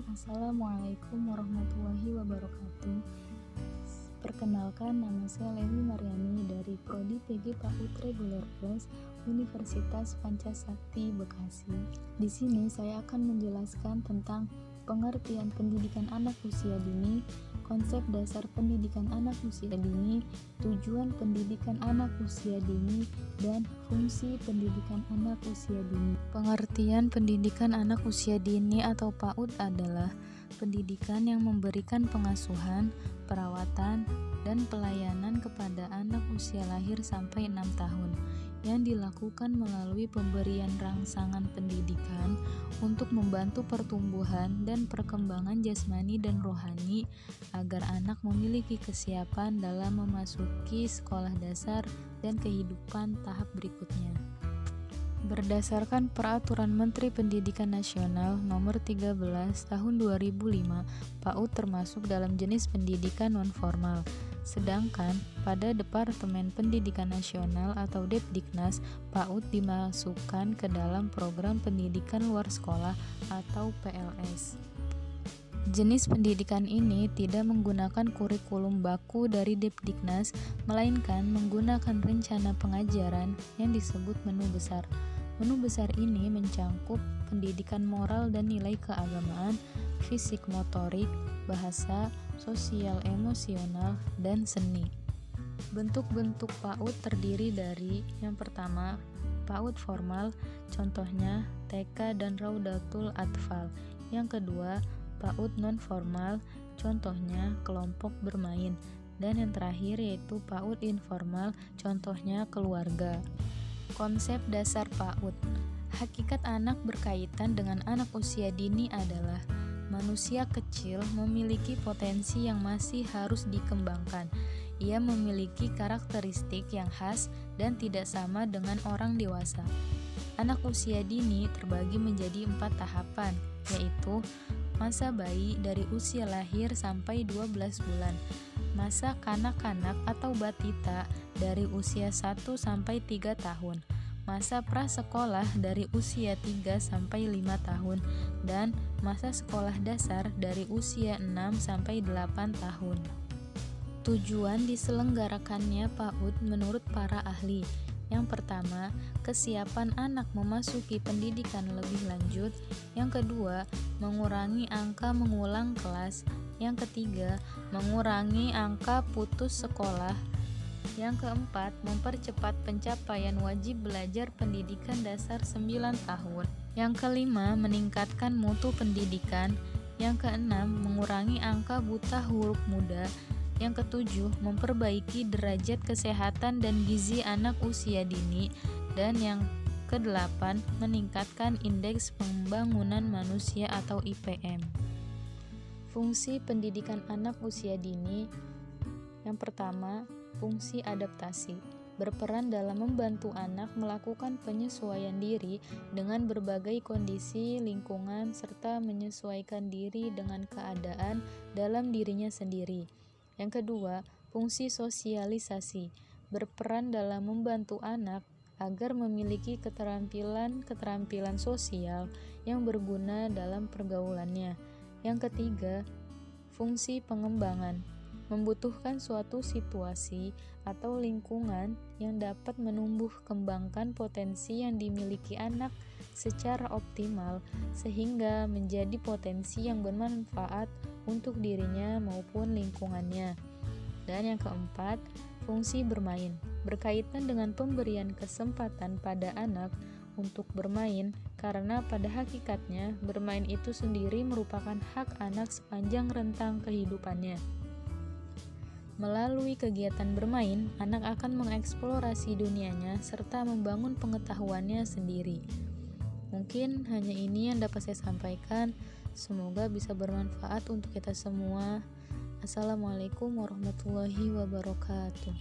Assalamualaikum warahmatullahi wabarakatuh. Perkenalkan, nama saya Levi Mariani dari Prodi PG PAUD Reguler Plus Universitas Pancasakti Bekasi. Di sini saya akan menjelaskan tentang pengertian pendidikan anak usia dini, konsep dasar pendidikan anak usia dini, tujuan pendidikan anak usia dini, dan fungsi pendidikan anak usia dini. Pengertian pendidikan anak usia dini atau PAUD adalah pendidikan yang memberikan pengasuhan, perawatan, dan pelayanan kepada anak usia lahir sampai 6 tahun yang dilakukan melalui pemberian rangsangan pendidikan untuk membantu pertumbuhan dan perkembangan jasmani dan rohani agar anak memiliki kesiapan dalam memasuki sekolah dasar dan kehidupan tahap berikutnya. Berdasarkan Peraturan Menteri Pendidikan Nasional Nomor 13 Tahun 2005, PAUD termasuk dalam jenis pendidikan non-formal. Sedangkan pada Departemen Pendidikan Nasional atau Depdiknas, PAUD dimasukkan ke dalam Program Pendidikan Luar Sekolah atau PLS. Jenis pendidikan ini tidak menggunakan kurikulum baku dari Depdiknas, melainkan menggunakan rencana pengajaran yang disebut menu besar. Menu besar ini mencangkup pendidikan moral dan nilai keagamaan, fisik motorik, bahasa, sosial emosional, dan seni. Bentuk-bentuk PAUD terdiri dari yang pertama, PAUD formal, contohnya TK dan Raudatul Atfal. Yang kedua, PAUD non-formal, contohnya kelompok bermain. Dan yang terakhir yaitu PAUD informal, contohnya keluarga. Konsep dasar PAUD. Hakikat anak berkaitan dengan anak usia dini adalah manusia kecil memiliki potensi yang masih harus dikembangkan. Ia memiliki karakteristik yang khas dan tidak sama dengan orang dewasa. Anak usia dini terbagi menjadi 4 tahapan, yaitu masa bayi dari usia lahir sampai 12 bulan, masa kanak-kanak atau batita dari usia 1 sampai 3 tahun, masa prasekolah dari usia 3 sampai 5 tahun, dan masa sekolah dasar dari usia 6 sampai 8 tahun. Tujuan diselenggarakannya PAUD menurut para ahli. Yang pertama, kesiapan anak memasuki pendidikan lebih lanjut. Yang kedua, mengurangi angka mengulang kelas. Yang ketiga, mengurangi angka putus sekolah. Yang keempat, mempercepat pencapaian wajib belajar pendidikan dasar 9 tahun. Yang kelima, meningkatkan mutu pendidikan. Yang keenam, mengurangi angka buta huruf muda. Yang ketujuh, memperbaiki derajat kesehatan dan gizi anak usia dini. Dan yang kedelapan, meningkatkan indeks pembangunan manusia atau IPM. Fungsi pendidikan anak usia dini. Yang pertama, fungsi adaptasi. Berperan dalam membantu anak melakukan penyesuaian diri dengan berbagai kondisi lingkungan serta menyesuaikan diri dengan keadaan dalam dirinya sendiri. Yang kedua, fungsi sosialisasi. Berperan dalam membantu anak agar memiliki keterampilan sosial yang berguna dalam pergaulannya. Yang ketiga, fungsi pengembangan. Membutuhkan suatu situasi atau lingkungan yang dapat menumbuh kembangkan potensi yang dimiliki anak secara optimal sehingga menjadi potensi yang bermanfaat untuk dirinya maupun lingkungannya. Dan yang keempat, fungsi bermain. Berkaitan dengan pemberian kesempatan pada anak untuk bermain, karena pada hakikatnya bermain itu sendiri merupakan hak anak sepanjang rentang kehidupannya. Melalui kegiatan bermain, anak akan mengeksplorasi dunianya serta membangun pengetahuannya sendiri. Mungkin hanya ini yang dapat saya sampaikan. Semoga bisa bermanfaat untuk kita semua. Assalamualaikum warahmatullahi wabarakatuh.